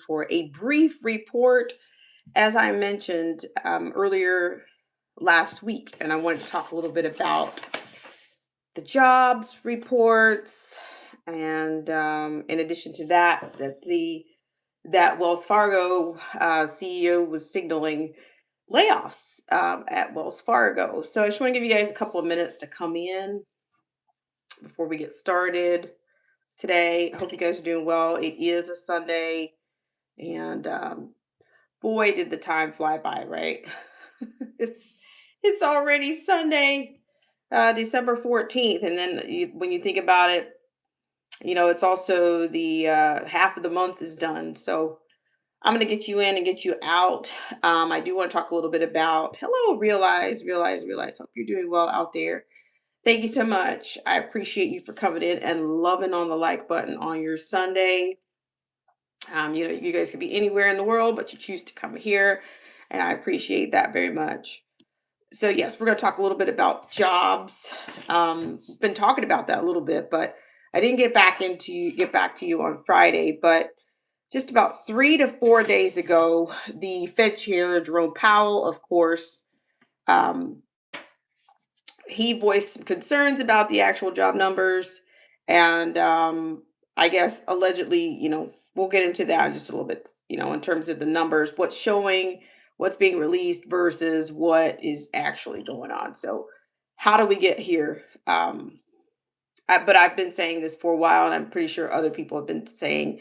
for a brief report, as I mentioned earlier last week. And I wanted to talk a little bit about the jobs reports, and in addition to that, that Wells Fargo CEO was signaling layoffs at Wells Fargo. So I just want to give you guys a couple of minutes to come in before we get started today. I hope you guys are doing well. It is a Sunday, and boy, did the time fly by, right? it's it's already Sunday, December 14th, and then when you think about it, it's also the half of the month is done. So I'm going to get you in and get you out. I do want to talk a little bit about hello, realize. Hope you're doing well out there. Thank you so much. I appreciate you for coming in and loving on the like button on your Sunday. You guys could be anywhere in the world, but you choose to come here, and I appreciate that very much. So yes, we're going to talk a little bit about jobs. Been talking about that a little bit, but I didn't get back to you on Friday. But just about 3 to 4 days ago, the Fed Chair Jerome Powell, of course, um, he voiced some concerns about the actual job numbers, and I guess allegedly, we'll get into that just a little bit. In terms of the numbers, what's showing, what's being released versus what is actually going on. So, how do we get here? But I've been saying this for a while, and I'm pretty sure other people have been saying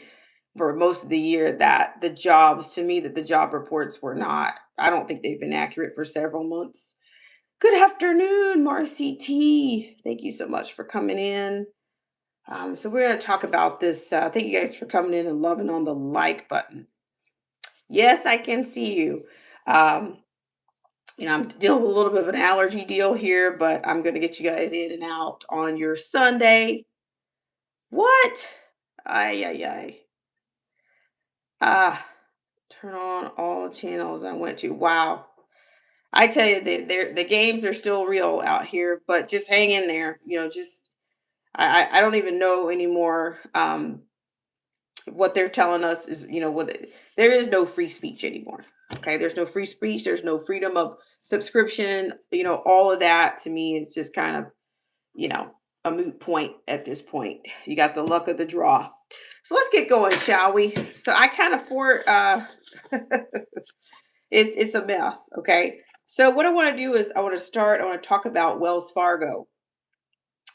for most of the year that the job reports were not. I don't think they've been accurate for several months. Good afternoon, Marcy T. Thank you so much for coming in. So we're going to talk about this. Thank you guys for coming in and loving on the like button. Yes, I can see you. Um, I'm dealing with a little bit of an allergy deal here, but I'm going to get you guys in and out on your Sunday. What? Ay, ay, ay. Ah, turn on all the channels I went to. Wow. I tell you, the games are still real out here, but just hang in there. Just I don't even know anymore. What they're telling us is, there is no free speech anymore. Okay, there's no free speech. There's no freedom of subscription. All of that to me is just kind of, you know, a moot point at this point. You got the luck of the draw. So let's get going, shall we? So I kind of it's a mess. Okay. So what I want to do is I want to talk about Wells Fargo.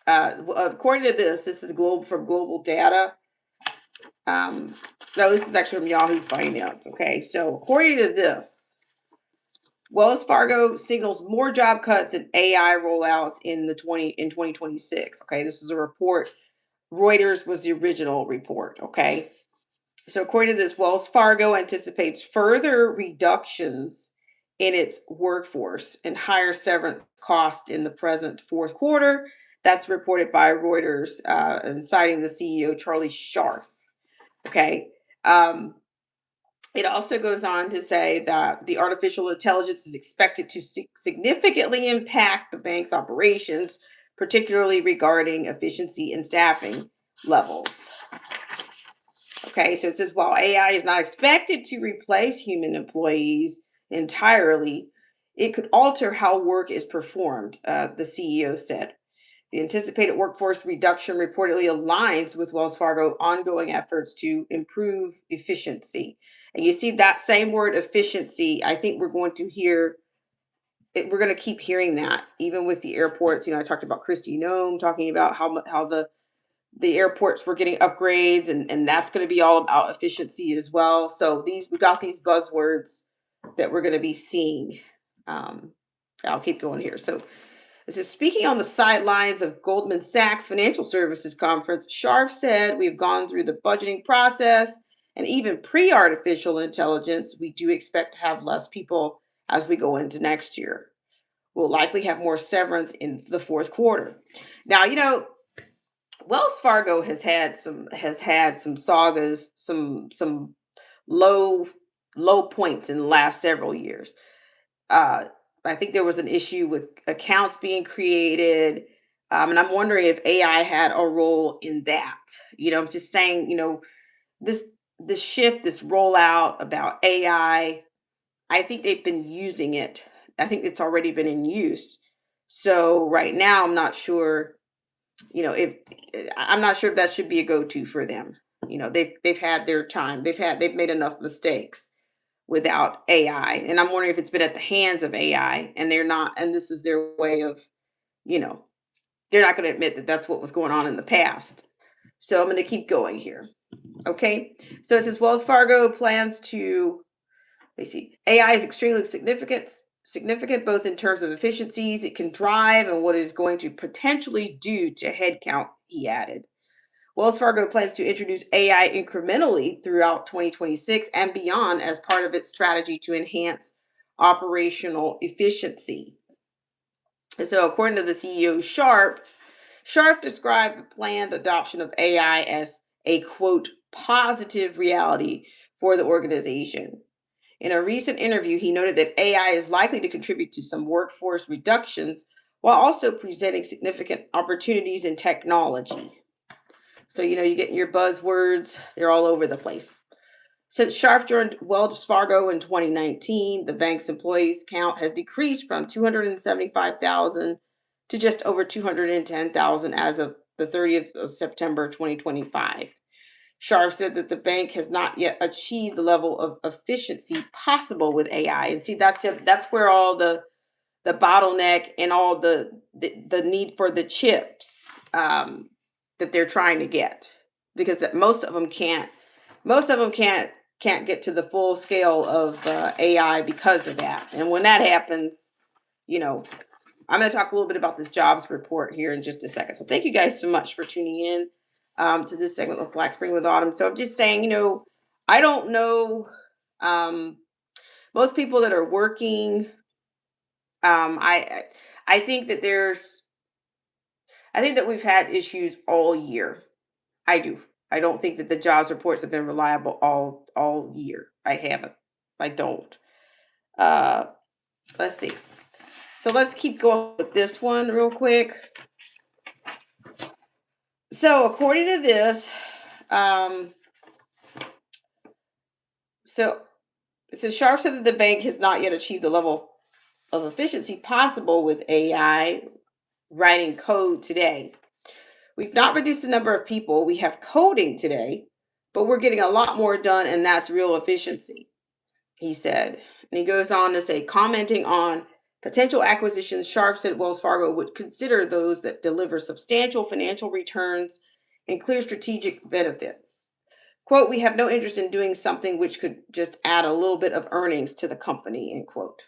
According to this is global from global data. Um, no, this is actually from Yahoo Finance. Okay, so according to this, Wells Fargo signals more job cuts and AI rollouts in 2026. Okay, this is a report. Reuters was the original report. Okay, so according to this, Wells Fargo anticipates further reductions in its workforce and higher severance cost in the present fourth quarter. That's reported by Reuters, and citing the CEO Charlie Scharf. Okay. Um, it also goes on to say that the artificial intelligence is expected to significantly impact the bank's operations, particularly regarding efficiency and staffing levels. Okay, so it says while AI is not expected to replace human employees entirely, it could alter how work is performed, the CEO said. The anticipated workforce reduction reportedly aligns with Wells Fargo ongoing efforts to improve efficiency. And you see that same word efficiency, I think we're going to hear it, we're going to keep hearing that even with the airports. I talked about Christy Nome talking about how the airports were getting upgrades, and that's going to be all about efficiency as well. So we've got these buzzwords that we're going to be seeing. Um, I'll keep going here. So this is speaking on the sidelines of Goldman Sachs Financial Services Conference. Scharf said, we've gone through the budgeting process, and even pre artificial intelligence, we do expect to have less people as we go into next year. We'll likely have more severance in the fourth quarter. Now, Wells Fargo has had some sagas, some low low points in the last several years. Uh, I think there was an issue with accounts being created. And I'm wondering if AI had a role in that. I'm just saying, this this shift, this rollout about I think they've been using it. I think it's already been in use. So right now, I'm not sure, if I'm not sure if that should be a go-to for them. They've had their time. They've made enough mistakes without AI. And I'm wondering if it's been at the hands of AI and they're not, and this is their way of, you know, they're not going to admit that that's what was going on in the past. So I'm going to keep going here. Okay. So it says Wells Fargo plans to, let me see, AI is extremely significant both in terms of efficiencies it can drive and what it is going to potentially do to headcount, he added. Wells Fargo plans to introduce AI incrementally throughout 2026 and beyond as part of its strategy to enhance operational efficiency. And so, according to the CEO Sharp described the planned adoption of AI as a quote positive reality for the organization. In a recent interview, he noted that AI is likely to contribute to some workforce reductions while also presenting significant opportunities in technology. So, you get your buzzwords, they're all over the place. Since Sharp joined Wells Fargo in 2019, the bank's employees count has decreased from 275,000 to just over 210,000 as of the 30th of September 2025. Sharp said that the bank has not yet achieved the level of efficiency possible with AI. And see, that's where all the bottleneck and all the need for the chips that they're trying to get, because that most of them can't get to the full scale of AI because of that. And when that happens, you know, I'm going to talk a little bit about this jobs report here in just a second. So thank you guys so much for tuning in to this segment of Black Spring with Autumn. So I'm just saying, I don't know, um, most people that are working. I think that I think that we've had issues all year. I do. I don't think that the jobs reports have been reliable all year. I haven't. I don't. Uh, let's see. So let's keep going with this one real quick. So according to this, um, so it says Sharp said that the bank has not yet achieved the level of efficiency possible with AI writing code today. We've not reduced the number of people we have coding today, but we're getting a lot more done, and that's real efficiency, he said. And he goes on to say, commenting on potential acquisitions, Sharp said Wells Fargo would consider those that deliver substantial financial returns and clear strategic benefits. Quote, we have no interest in doing something which could just add a little bit of earnings to the company, end quote.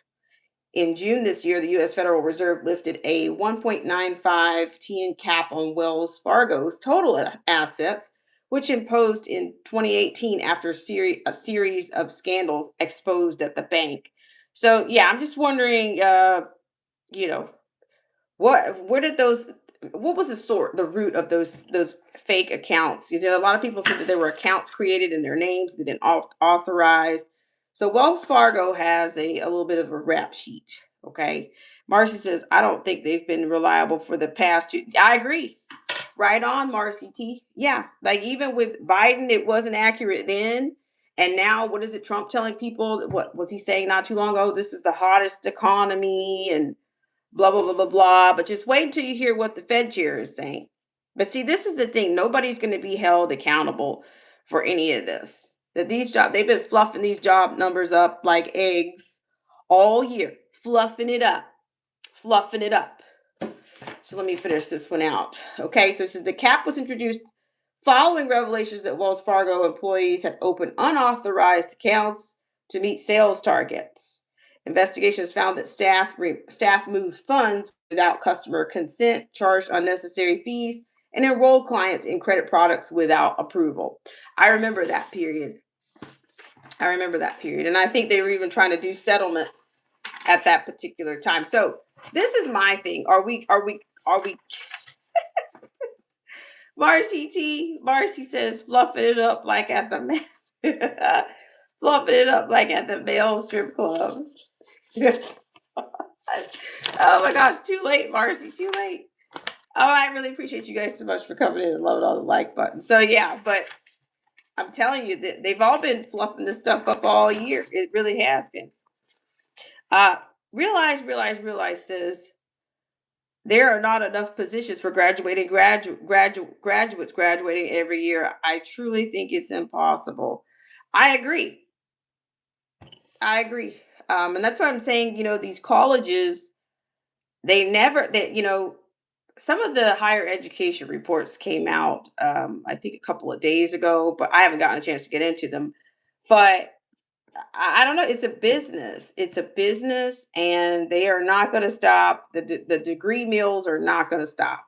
In June this year, the U.S. Federal Reserve lifted a 1.95 TN cap on Wells Fargo's total assets, which imposed in 2018 after a series of scandals exposed at the bank. So, yeah, I'm just wondering, you know, where did what was the root of those fake accounts? A lot of people said that there were accounts created in their names that didn't authorize. So Wells Fargo has a little bit of a rap sheet. Okay. Marcy says, I don't think they've been reliable for the past two. I agree. Right on, Marcy T. Yeah. Like even with Biden, it wasn't accurate then. And now what is it? Trump telling people, what was he saying not too long ago? This is the hottest economy and blah blah blah blah blah. But just wait until you hear what the Fed chair is saying. But see, this is the thing: nobody's going to be held accountable for any of this. That they've been fluffing these job numbers up like eggs all year, fluffing it up, fluffing it up. So let me finish this one out. Okay, so it says the cap was introduced following revelations that Wells Fargo employees had opened unauthorized accounts to meet sales targets. Investigations found that staff moved funds without customer consent, charged unnecessary fees, and enrolled clients in credit products without approval. I remember that period. And I think they were even trying to do settlements at that particular time. So this is my thing. Are we Marcy says fluffing it up like at the fluffing it up like at the male strip club. Oh my gosh, too late, Marcy, too late. Oh, I really appreciate you guys so much for coming in and loading all the like buttons. So yeah, but I'm telling you that they've all been fluffing this stuff up all year. It really has been. Uh, realize says there are not enough positions for graduates graduating every year. I truly think it's impossible. I agree. I agree. And that's why I'm saying, these colleges, some of the higher education reports came out, I think a couple of days ago, but I haven't gotten a chance to get into them. But I don't know. It's a business. It's a business, and they are not going to stop. The degree mills are not going to stop.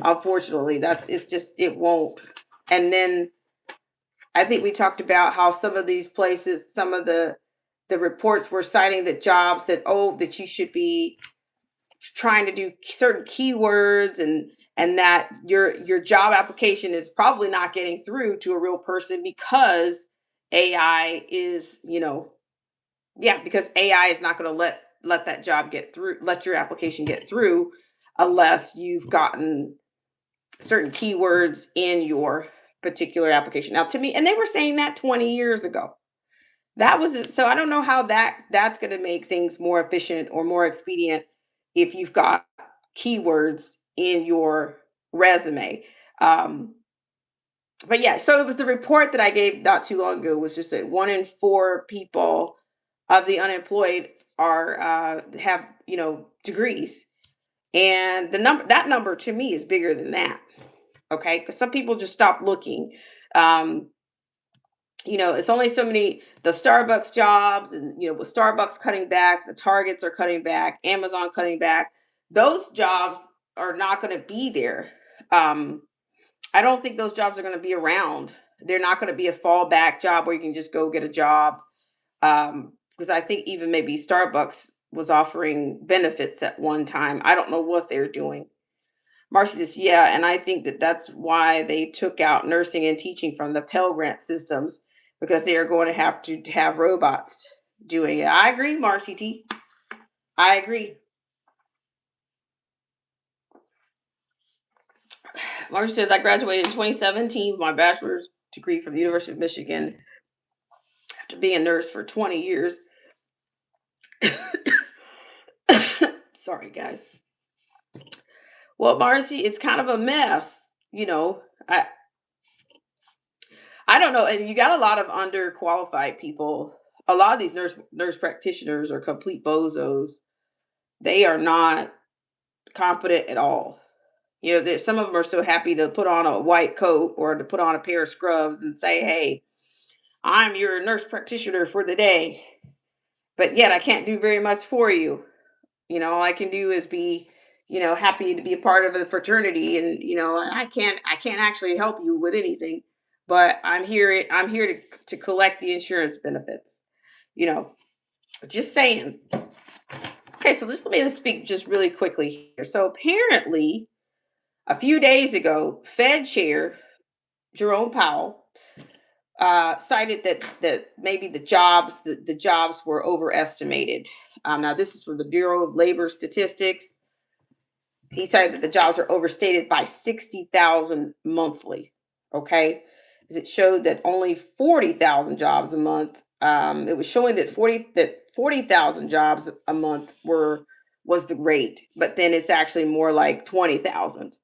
Unfortunately, it's just it won't. And then I think we talked about how some of these places, some of the reports were citing that jobs that you should be trying to do certain keywords, and that your job application is probably not getting through to a real person because AI is, yeah, because AI is not going to let that job get through, let your application get through unless you've gotten certain keywords in your particular application. Now, to me, and they were saying that 20 years ago. That was it. So I don't know how that's going to make things more efficient or more expedient if you've got keywords in your resume. Um, but yeah, so it was the report that I gave not too long ago was just that 1 in 4 people of the unemployed are have degrees, and that number to me is bigger than that. Okay, because some people just stop looking. Um, it's only so many the Starbucks jobs, and with Starbucks cutting back, the Targets are cutting back, Amazon cutting back. Those jobs are not going to be there. Um, I don't think those jobs are going to be around. They're not going to be a fallback job where you can just go get a job. Because I think even maybe Starbucks was offering benefits at one time. I don't know what they're doing. Marcy says, yeah, and I think that that's why they took out nursing and teaching from the Pell Grant systems because they are going to have robots doing it. I agree, Marcy T. I agree. Marcy says, I graduated in 2017 with my bachelor's degree from the University of Michigan after being a nurse for 20 years. Sorry, guys. Well, Marcy, it's kind of a mess. I don't know, and you got a lot of underqualified people. A lot of these nurse practitioners are complete bozos. They are not competent at all. That some of them are so happy to put on a white coat or to put on a pair of scrubs and say, "Hey, I'm your nurse practitioner for the day." But yet I can't do very much for you. All I can do is be, happy to be a part of a fraternity, and I can't actually help you with anything. But I'm here to collect the insurance benefits. You know, just saying. Okay, so just let me speak just really quickly here. So apparently, a few days ago, Fed Chair Jerome Powell cited that maybe the jobs were overestimated. Now, this is from the Bureau of Labor Statistics. He cited that the jobs are overstated by 60,000 monthly. Okay, because it showed that only 40,000 jobs a month. It was showing that 40,000 jobs a month was the rate, but then it's actually more like 20,000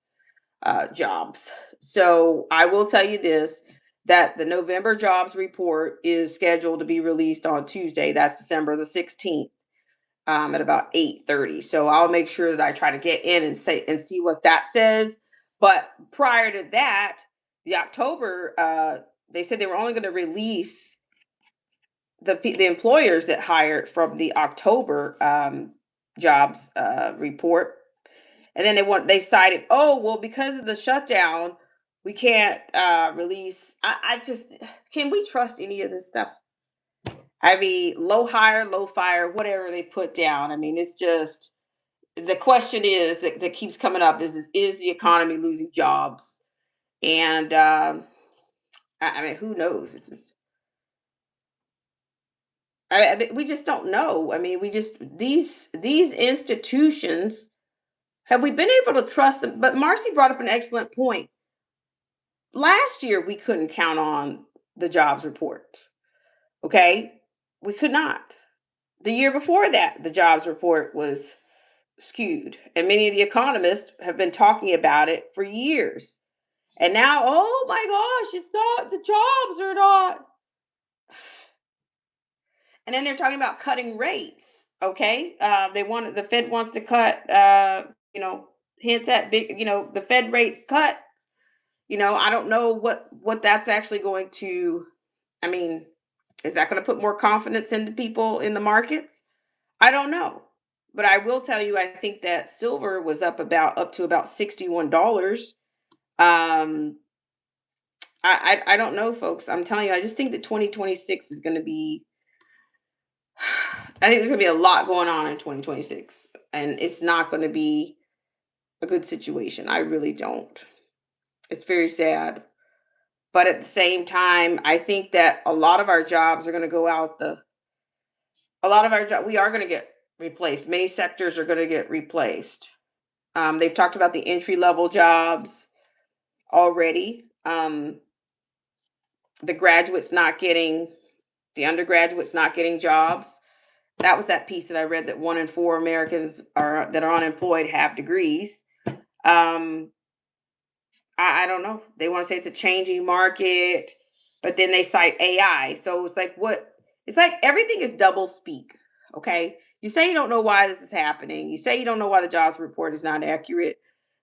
jobs. So I will tell you this, that the November jobs report is scheduled to be released on Tuesday. That's December the 16th, at about 8:30. So I'll make sure that I try to get in and see what that says. But prior to that, the October, they said they were only going to release the employers that hired from the October jobs report. And then they cited, oh, well, because of the shutdown, we can't release. I just, can we trust any of this stuff? I mean, low hire, low fire, whatever they put down. I mean, it's just, the question is that keeps coming up is the economy losing jobs? And I mean, who knows? I mean, we just don't know. I mean, we just, these institutions, have we been able to trust them? But Marcy brought up an excellent point. Last year, we couldn't count on the jobs report. Okay? We could not. The year before that, the jobs report was skewed, and many of the economists have been talking about it for years. And now, oh my gosh, it's not, the jobs are not. And then they're talking about cutting rates. Okay, they want the Fed wants to cut. You know, hints at big. You know, the Fed rate cut. You know, I don't know what that's actually going to. I mean, is that going to put more confidence into people in the markets? I don't know, but I will tell you, I think that silver was up to about $61. Um, I don't know, folks. I'm telling you, I just think that 2026 is going to be. I think there's going to be a lot going on in 2026, and it's not going to be a good situation. I really don't. It's very sad. But at the same time, I think that a lot of our jobs are going to go out the a lot of our job we are going to get replaced. Many sectors are going to get replaced. They've talked about the entry level jobs already. The graduates not getting the undergraduates not getting jobs. That was that piece that I read that 1 in 4 Americans are that are unemployed have degrees. Um, I don't know. They want to say it's a changing market, but then they cite AI. So it's like what? It's like everything is double speak. Okay, you say you don't know why this is happening. You say you don't know why the jobs report is not accurate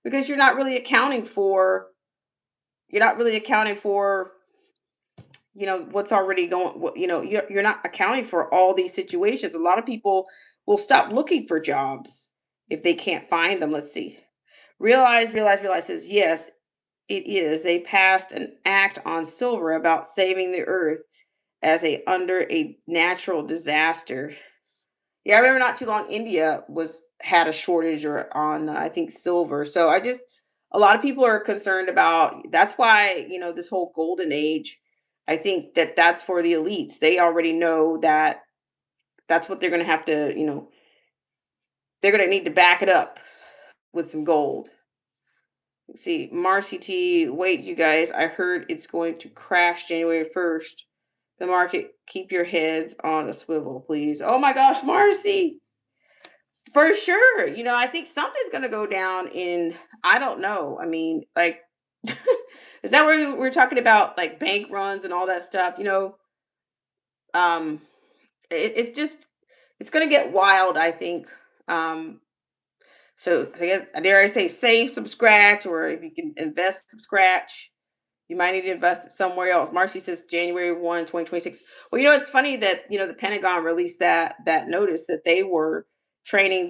because you're not really accounting for what's already going. You're not accounting for all these situations. A lot of people will stop looking for jobs if they can't find them. Let's see. Realize says yes, it is. They passed an act on silver about saving the earth as a under a natural disaster. Yeah, I remember not too long India was had a shortage or on I think silver. So I just a lot of people are concerned about that's why, this whole golden age, I think that that's for the elites. They already know that that's what they're going to have to, they're going to need to back it up with some gold. Let's see, Marcy T. Wait, you guys, I heard it's going to crash January 1st. The market, keep your heads on a swivel, please. Oh my gosh, Marcy. For sure. I think something's going to go down in, I don't know. I mean, like, is that where we're talking about like bank runs and all that stuff? Um, it's just, it's going to get wild, I think. Um, so I guess, dare I say, save some scratch, or if you can invest some scratch, you might need to invest it somewhere else. Marcy says January 1, 2026. Well, it's funny that, the Pentagon released that notice that they were training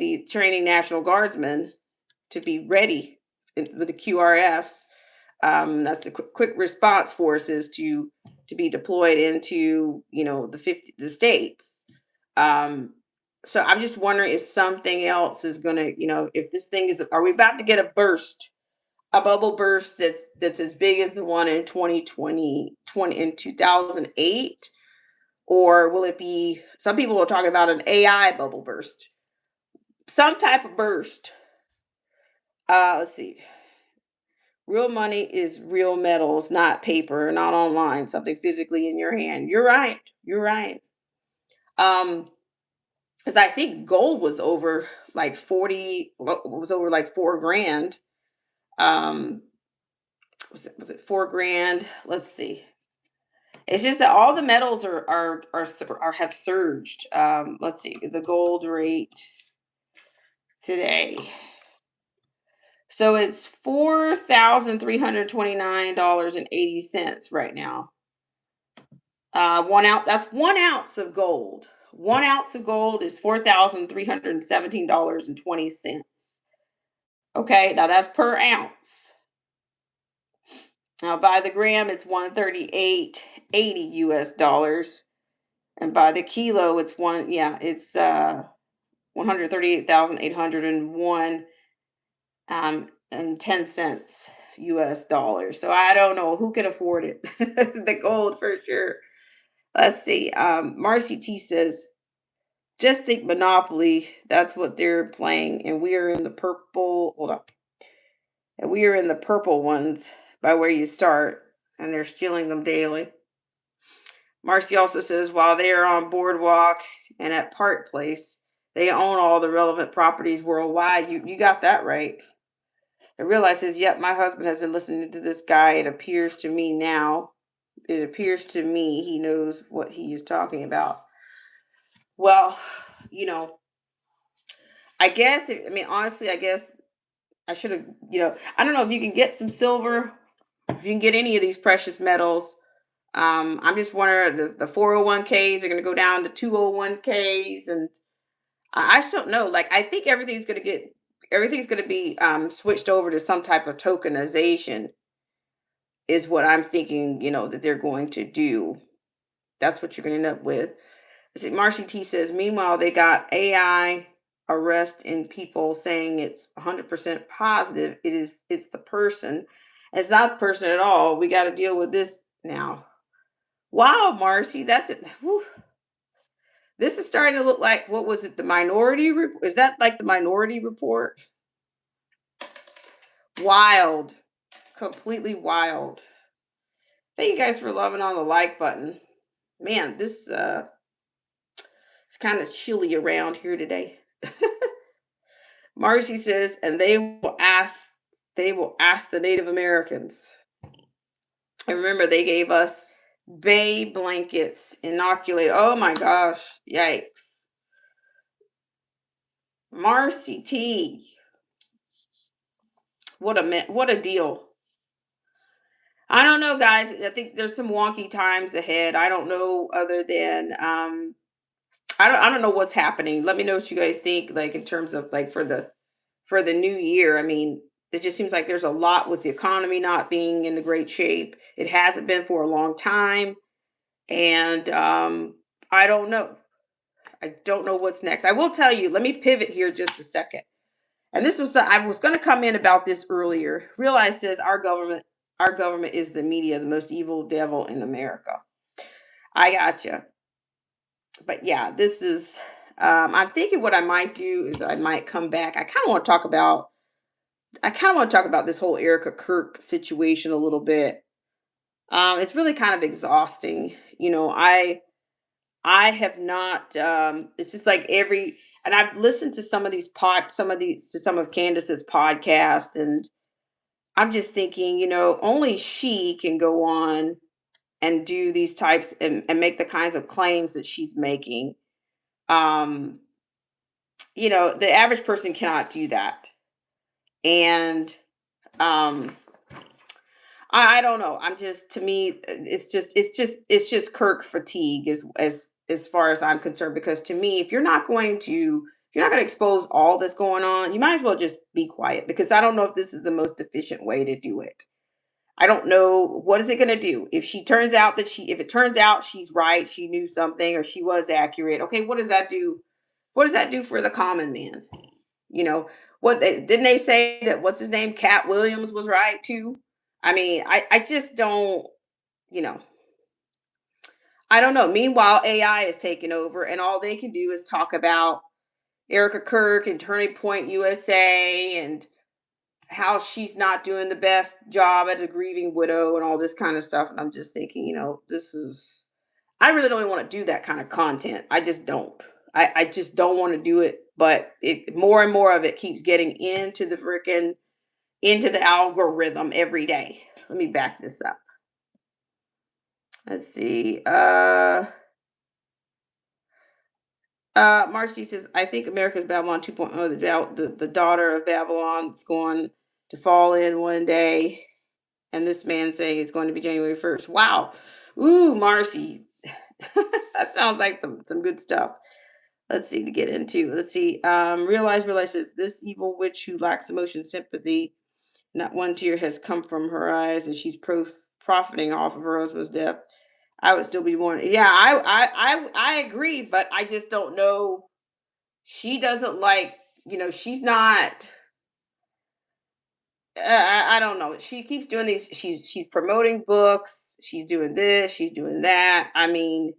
National Guardsmen to be ready with the QRFs. That's the quick response forces to be deployed into, the states. Um, so I'm just wondering if something else is gonna, if this thing are we about to get a bubble burst that's as big as the one in 2020 in 2008, or will it be, some people are talking about an AI bubble burst, some type of burst. Let's see. Real money is real metals, not paper, not online, something physically in your hand. You're right. You're right. Um, because I think gold was over like 40, was over like 4 grand. Um, was it 4 grand? Let's see. It's just that all the metals are have surged. Let's see the gold rate today. So it's $4,329.80 right now. 1 ounce. That's 1 ounce of gold. 1 ounce of gold is $4,317.20. Okay, now that's per ounce. Now by the gram, it's 138.80 US dollars. And by the kilo, it's 138,801 and 10 cents US dollars. So I don't know who can afford it. The gold for sure. Let's see. Marcy T says, just think Monopoly. That's what they're playing. And we are in the purple. Hold up. And we are in the purple ones by where you start. And they're stealing them daily. Marcy also says while they are on Boardwalk and at Park Place, they own all the relevant properties worldwide. You got that right. I realizes, yep, my husband has been listening to this guy. It appears to me now. It appears to me he knows what he is talking about. Well, you know, I guess, I mean, honestly, I guess I should have, I don't know if you can get some silver, if you can get any of these precious metals. I'm just wondering the 401ks are going to go down to 201ks. And I just don't know. Like, I think everything's going to be switched over to some type of tokenization, is what I'm thinking, that they're going to do. That's what you're going to end up with. I see Marcy T says, meanwhile, they got AI arrest in people saying it's 100% positive. It's the person. It's not the person at all. We got to deal with this now. Wow, Marcy, that's it. Whew. This is starting to look like, what was it? The Minority Report? Is that like the Minority Report? Wild, completely wild. Thank you guys for loving on the like button. Man, this it's kind of chilly around here today. Marcy says, and they will ask the Native Americans. And remember, they gave us bay blankets, inoculate. Oh my gosh, yikes. Marcy T. What a deal. I don't know, guys. I think there's some wonky times ahead. I don't know other than I don't know what's happening. Let me know what you guys think, like in terms of like for the new year. I mean, it just seems like there's a lot with the economy not being in the great shape. It hasn't been for a long time. And I don't know. I don't know what's next. I will tell you, let me pivot here just a second. And this was I was going to come in about this earlier. Realize says our government is the media, the most evil devil in America. I gotcha. But yeah, this is I'm thinking what I might do is I might come back. I kind of want to talk about this whole Erica Kirk situation a little bit. It's really kind of exhausting. I have not it's just like every and I've listened to some of Candace's podcast, and I'm just thinking, only she can go on and do these types and make the kinds of claims that she's making. Um, the average person cannot do that. And um I don't know. I'm just to me it's just Kirk fatigue as far as I'm concerned, because to me if you're not going to expose all that's going on, you might as well just be quiet, because I don't know if this is the most efficient way to do it. I don't know what is it going to do if it turns out she's right, she knew something or she was accurate. Okay, what does that do? What does that do for the common man? You know, didn't they say that what's his name, Cat Williams, was right too? I mean, I just don't, you know, I don't know. Meanwhile, AI is taking over, and all they can do is talk about Erica Kirk and Turning Point USA and how she's not doing the best job at a grieving widow and all this kind of stuff. And I'm just thinking, I really don't even want to do that kind of content. I just don't. I just don't want to do it. But more and more of it keeps getting into the algorithm every day. Let me back this up. Let's see. Marcy says, I think America's Babylon 2.0, the daughter of Babylon, is going to fall in one day. And this man saying it's going to be January 1st. Wow. Ooh, Marcy. That sounds like some good stuff. Let's see to get into. Let's see. Realize says this evil witch who lacks emotion sympathy. Not one tear has come from her eyes, and she's profiting off of her husband's death. I would still be born. Yeah, I agree, but I just don't know. She doesn't like. She's not. I don't know. She keeps doing these. She's promoting books. She's doing this. She's doing that. I mean,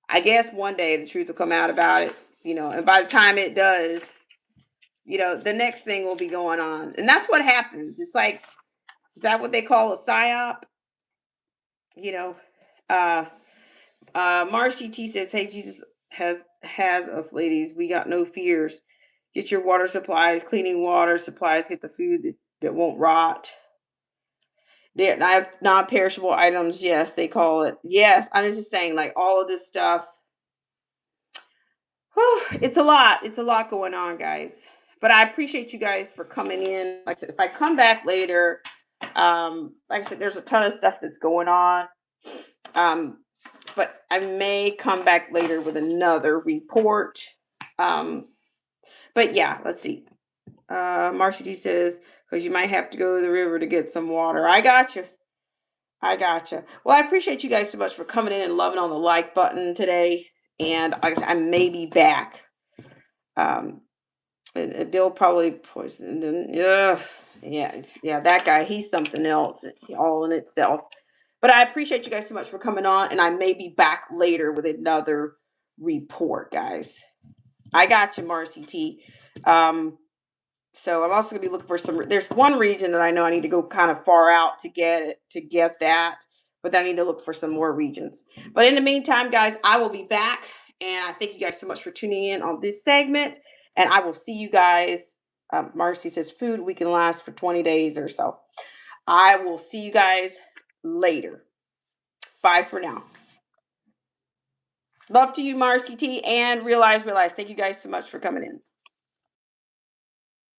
I guess one day the truth will come out about it. And by the time it does, the next thing will be going on, and that's what happens. It's like, is that what they call a psyop? You know, uh, Marcy T says, "Hey, Jesus has us, ladies. We got no fears. Get your water supplies, cleaning water supplies. Get the food that won't rot. They're non-perishable items. Yes, they call it. Yes, I was just saying, like all of this stuff. Whew, it's a lot. It's a lot going on, guys. But I appreciate you guys for coming in. Like I said, if I come back later, like I said, there's a ton of stuff that's going on. Um, but I may come back later with another report. Um, but yeah, let's see. Marcia D says, because you might have to go to the river to get some water. I got you. I gotcha. Well, I appreciate you guys so much for coming in and loving on the like button today. And like I said, I may be back. Um, Bill probably poisoned. Yeah, yeah, that guy. He's something else, all in itself. But I appreciate you guys so much for coming on, and I may be back later with another report, guys. I got you, Marcy T. So I'm also gonna be looking for some. There's one region that I know I need to go kind of far out to get that, but then I need to look for some more regions. But in the meantime, guys, I will be back, and I thank you guys so much for tuning in on this segment, and I will see you guys. Marcy says food we can last for 20 days or so. I will see you guys later. Bye for now. Love to you, Marcy T, and realize. Thank you guys so much for coming in.